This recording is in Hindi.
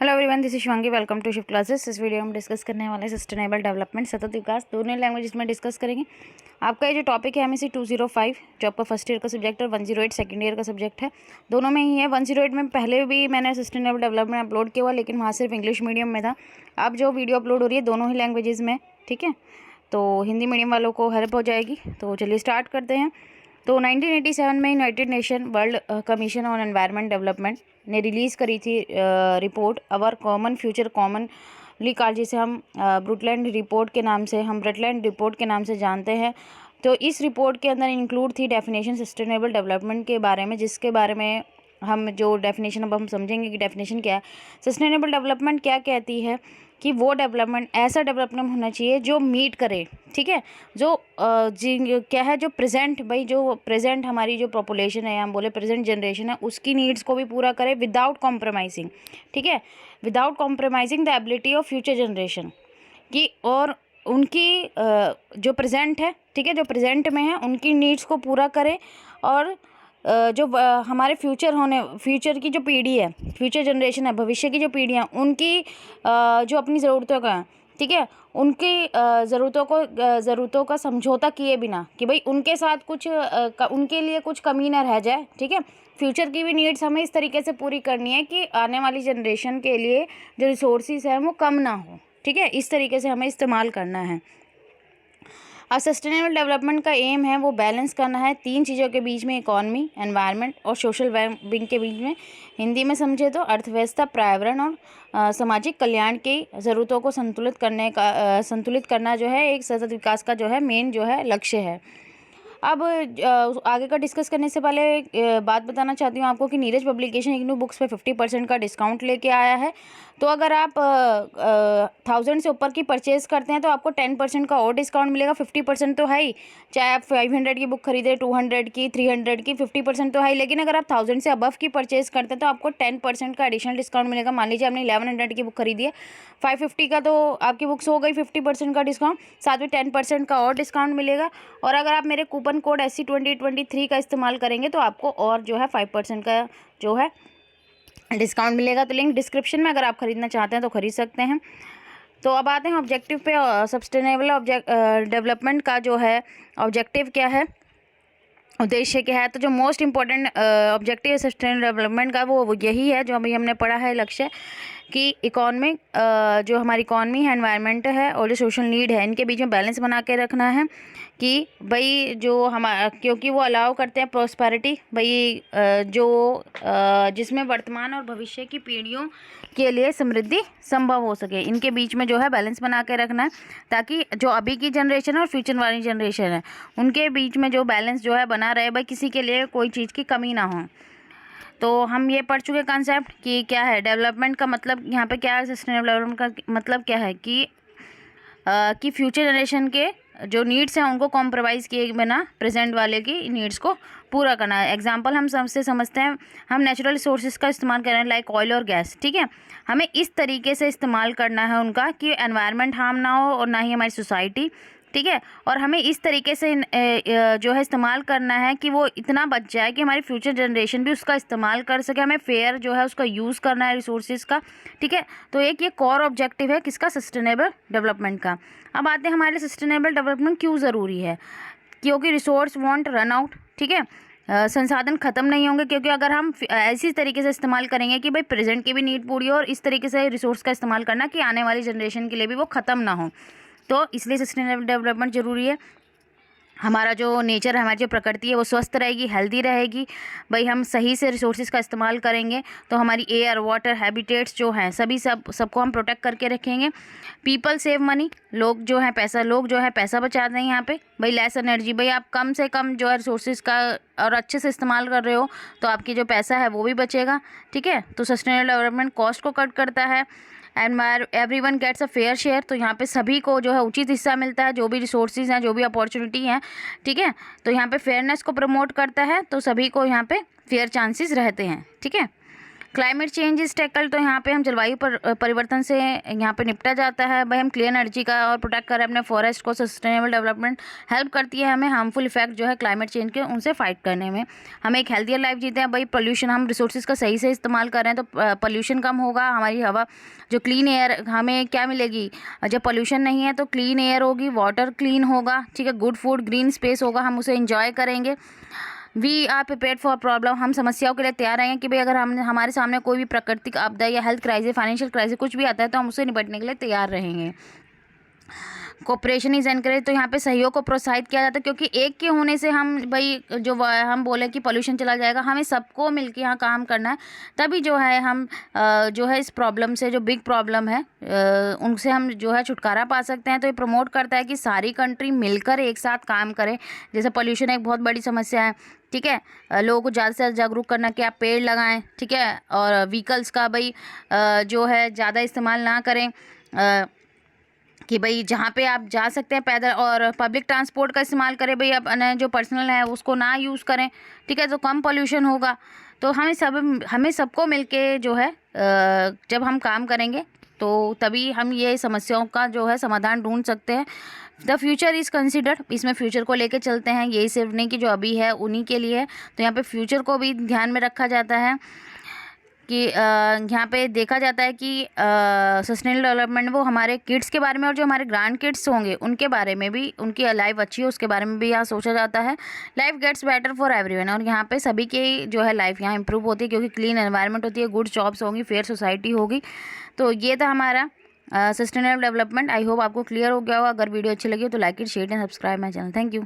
Hello everyone, this is Shivangi. Welcome to shift classes. इस वीडियो में हम डिस्कस करने वाले सस्टेनेबल डेवलपमेंट, सतत विकास, दोनों लैंग्वेज में डिस्कस करेंगे। आपका ये जो टॉपिक है MSc 205 जो आपका फर्स्ट ईयर का सब्जेक्ट है, 108 सेकंड ईयर का सब्जेक्ट है, दोनों में ही है। 108 में पहले भी मैंने सस्टेनेबल डेवलपमेंट अपलोड किया हुआ, लेकिन वहाँ सिर्फ इंग्लिश मीडियम में था। अब जो वीडियो अपलोड हो रही है दोनों ही लैंग्वेजेज़ में, ठीक है, तो हिंदी मीडियम वालों को हेल्प हो जाएगी। तो चलिए स्टार्ट करते हैं। तो 1987 में United nation world commission on environment development ने रिलीज़ करी थी रिपोर्ट अवर कॉमन फ्यूचर कॉमनली कॉल्ड, जिसे हम ब्रुटलैंड रिपोर्ट के नाम से जानते हैं। तो इस रिपोर्ट के अंदर इंक्लूड थी डेफिनेशन सस्टेनेबल डेवलपमेंट के बारे में, जिसके बारे में हम जो डेफिनेशन अब हम समझेंगे कि डेफिनेशन क्या है। सस्टेनेबल डेवलपमेंट क्या कहती है कि वो डेवलपमेंट ऐसा डेवलपमेंट होना चाहिए जो मीट करे, ठीक है, जो क्या है, जो प्रेजेंट हमारी जो पॉपुलेशन है, हम बोले प्रेजेंट जनरेशन है, उसकी नीड्स को भी पूरा करे विदाउट कॉम्प्रोमाइजिंग, ठीक है, without compromising the ability of future generation की, और उनकी जो प्रेजेंट है, ठीक है, जो प्रेजेंट में है उनकी नीड्स को पूरा करे, और जो हमारे फ्यूचर की जो पीढ़ी है, फ्यूचर जनरेशन है, भविष्य की जो पीढ़ियाँ, उनकी जो अपनी ज़रूरतों का, ठीक है, उनकी ज़रूरतों का समझौता किए बिना कि भाई उनके साथ कुछ उनके लिए कुछ कमी ना रह जाए, ठीक है। फ्यूचर की भी नीड्स हमें इस तरीके से पूरी करनी है कि आने वाली जनरेशन के लिए जो रिसोर्सेज हैं वो कम ना हो, ठीक है, इस तरीके से हमें इस्तेमाल करना है। और सस्टेनेबल डेवलपमेंट का एम है वो बैलेंस करना है तीन चीज़ों के बीच में, इकोनॉमी, एनवायरनमेंट और सोशल वेलबींग के बीच में। हिंदी में समझे तो अर्थव्यवस्था, पर्यावरण और सामाजिक कल्याण की ज़रूरतों को संतुलित करना जो है एक सतत विकास का जो है मेन जो है लक्ष्य है। अब आगे का डिस्कस करने से पहले बात बताना चाहती हूँ आपको कि नीरज पब्लिकेशन इग्नू बुक्स पे 50% का डिस्काउंट लेके आया है। तो अगर आप 1000 से ऊपर की परचेज़ करते हैं तो आपको 10% का और डिस्काउंट मिलेगा। 50% तो है ही, चाहे आप 500 की बुक खरीदें, 200 की, 300 की, 50% तो है ही। लेकिन अगर आप 1000 से अबव की परचेज़ करते हैं तो आपको 10% का एडिशनल डिस्काउंट मिलेगा। मान लीजिए आपने 1100 की बुक खरीदी है, 550 का तो आपकी बुक्स हो गई 50% का डिस्काउंट, साथ में 10% का और डिस्काउंट मिलेगा। और अगर आप मेरे कूपन कोड SC2023 का इस्तेमाल करेंगे तो आपको और जो है 5% का जो है डिस्काउंट मिलेगा। तो लिंक डिस्क्रिप्शन में, अगर आप ख़रीदना चाहते हैं तो ख़रीद सकते हैं। तो अब आते हैं ऑब्जेक्टिव पे। सस्टेनेबल डेवलपमेंट का जो है ऑब्जेक्टिव क्या है, उद्देश्य क्या है। तो जो मोस्ट इम्पॉर्टेंट ऑब्जेक्टिव है सस्टेनेबल डेवलपमेंट का वो यही है जो अभी हमने पढ़ा है, लक्ष्य कि इकोनॉमिक जो हमारी इकॉनमी है, एनवायरनमेंट है और जो सोशल नीड है, इनके बीच में बैलेंस बना के रखना है कि भाई जो हमारा, क्योंकि वो अलाउ करते हैं प्रॉस्पेरिटी, भाई जिसमें वर्तमान और भविष्य की पीढ़ियों के लिए समृद्धि संभव हो सके, इनके बीच में जो है बैलेंस बना के रखना है, ताकि जो अभी की जनरेशन है और फ्यूचर वाली जनरेशन है उनके बीच में जो बैलेंस जो है बना रहे, भाई किसी के लिए कोई चीज़ की कमी ना हो। तो हम ये पढ़ चुके कॉन्सेप्ट कि क्या है डेवलपमेंट का मतलब, यहाँ पे क्या है सस्टेनेबल डेवलपमेंट का मतलब क्या है कि फ्यूचर जनरेशन के जो नीड्स हैं उनको कॉम्प्रोमाइज़ किए बिना प्रेजेंट वाले की नीड्स को पूरा करना है। एग्जांपल हम सबसे समझते हैं, हम नेचुरल रिसोर्सेज का इस्तेमाल कर रहे हैं लाइक ऑयल और गैस, ठीक है, हमें इस तरीके से इस्तेमाल करना है उनका कि एनवायरनमेंट हार्म ना हो और ना ही हमारी सोसाइटी, ठीक है, और हमें इस तरीके से जो है इस्तेमाल करना है कि वो इतना बच जाए कि हमारी फ्यूचर जनरेशन भी उसका इस्तेमाल कर सके। हमें फेयर जो है उसका यूज़ करना है रिसोर्सेज का, ठीक है। तो एक ये कोर ऑब्जेक्टिव है किसका, सस्टेनेबल डेवलपमेंट का। अब आते हैं हमारे लिए सस्टेनेबल डेवलपमेंट क्यों ज़रूरी है, क्योंकि रिसोर्स वॉन्ट रन आउट, ठीक है, संसाधन ख़त्म नहीं होंगे, क्योंकि अगर हम ऐसी तरीके से इस्तेमाल करेंगे कि भाई प्रेजेंट की भी नीड पूरी हो और इस तरीके से रिसोर्स का इस्तेमाल करना कि आने वाली जनरेशन के लिए भी वो ख़त्म ना हो, तो इसलिए सस्टेनेबल डेवलपमेंट ज़रूरी है। हमारा जो नेचर है, हमारी जो प्रकृति है वो स्वस्थ रहेगी, हेल्दी रहेगी, भाई हम सही से रिसोर्सेज का इस्तेमाल करेंगे तो हमारी एयर, वाटर, हैबिटेट्स जो हैं सबको हम प्रोटेक्ट करके रखेंगे। पीपल सेव मनी, लोग जो है पैसा बचाते हैं यहाँ पे, भाई लेस एनर्जी, भाई आप कम से कम जो है रिसोर्सेज का और अच्छे से इस्तेमाल कर रहे हो तो आपकी जो पैसा है वो भी बचेगा, ठीक है। तो सस्टेनेबल डेवलपमेंट कॉस्ट को कट करता है। Everyone gets a fair share, तो यहाँ पे सभी को जो है उचित हिस्सा मिलता है, जो भी रिसोर्सेज हैं, जो भी अपॉर्चुनिटी हैं, ठीक है। तो यहाँ पे फेयरनेस को प्रमोट करता है, तो सभी को यहाँ पे फेयर चांसेस रहते हैं, ठीक है। क्लाइमेट चेंज इज टैकल, तो यहाँ पे हम जलवायु परिवर्तन से यहाँ पे निपटा जाता है। भाई हम क्लीन एनर्जी का और प्रोटेक्ट करें अपने फॉरेस्ट को, सस्टेनेबल डेवलपमेंट हेल्प करती है हमें हार्मफुल इफेक्ट जो है क्लाइमेट चेंज के उनसे फाइट करने में। हमें एक हेल्थियर लाइफ जीते हैं। भाई पोल्यूशन, हम रिसोर्सेज का सही से इस्तेमाल करें तो पोल्यूशन कम होगा, हमारी हवा जो क्लीन एयर हमें क्या मिलेगी, जब पोल्यूशन नहीं है तो क्लीन एयर होगी, वाटर क्लीन होगा, ठीक है, गुड फूड, ग्रीन स्पेस होगा, हम उसे एंजॉय करेंगे। We are prepared for problem, हम समस्याओं के लिए तैयार रहेंगे कि भाई अगर हमारे सामने कोई भी प्राकृतिक आपदा या हेल्थ क्राइसिस, फाइनेंशियल क्राइसिस कुछ भी आता है तो हम उससे निपटने के लिए तैयार रहेंगे। कोऑपरेशन इज एनकरेज, तो यहाँ पे सहयोग को प्रोत्साहित किया जाता है, क्योंकि एक के होने से हम भाई जो हम बोले कि पोल्यूशन चला जाएगा, हमें सबको मिलके यहाँ काम करना है, तभी जो है हम जो है इस प्रॉब्लम से, जो बिग प्रॉब्लम है उनसे हम जो है छुटकारा पा सकते हैं। तो ये प्रमोट करता है कि सारी कंट्री मिलकर एक साथ काम करें। जैसे पोल्यूशन एक बहुत बड़ी समस्या है, ठीक है, लोगों को ज़्यादा से ज़्यादा जागरूक करना कि आप पेड़ लगाएं, ठीक है, और व्हीकल्स का भाई जो है ज़्यादा इस्तेमाल ना करें, कि भाई जहाँ पे आप जा सकते हैं पैदल, और पब्लिक ट्रांसपोर्ट का इस्तेमाल करें, भाई अपने जो पर्सनल है उसको ना यूज़ करें, ठीक है, तो कम पोल्यूशन होगा। तो हमें सबको मिलके जो है जब हम काम करेंगे तो तभी हम ये समस्याओं का जो है समाधान ढूंढ सकते हैं। द फ्यूचर इज़ कंसिडर्ड, इसमें फ्यूचर को लेके चलते हैं, यही सिर्फ नहीं कि जो अभी है उन्हीं के लिए है, तो यहाँ पे फ्यूचर को भी ध्यान में रखा जाता है कि यहाँ पे देखा जाता है कि सस्टेनेबल डेवलपमेंट वो हमारे किड्स के बारे में और जो हमारे ग्रैंड किड्स होंगे उनके बारे में भी, उनकी लाइफ अच्छी हो उसके बारे में भी यहाँ सोचा जाता है। Life gets better for everyone, और यहाँ पे सभी की जो है लाइफ यहाँ इंप्रूव होती है, क्योंकि क्लीन एनवायरनमेंट होती है, गुड जॉब्स होंगी, फेयर सोसाइटी होगी। तो ये था हमारा सस्टेनेबल डेवलपमेंट। आई होप आपको क्लियर हो गया हो। अगर वीडियो अच्छी लगी हो तो like it, share and subscribe my channel. Thank you.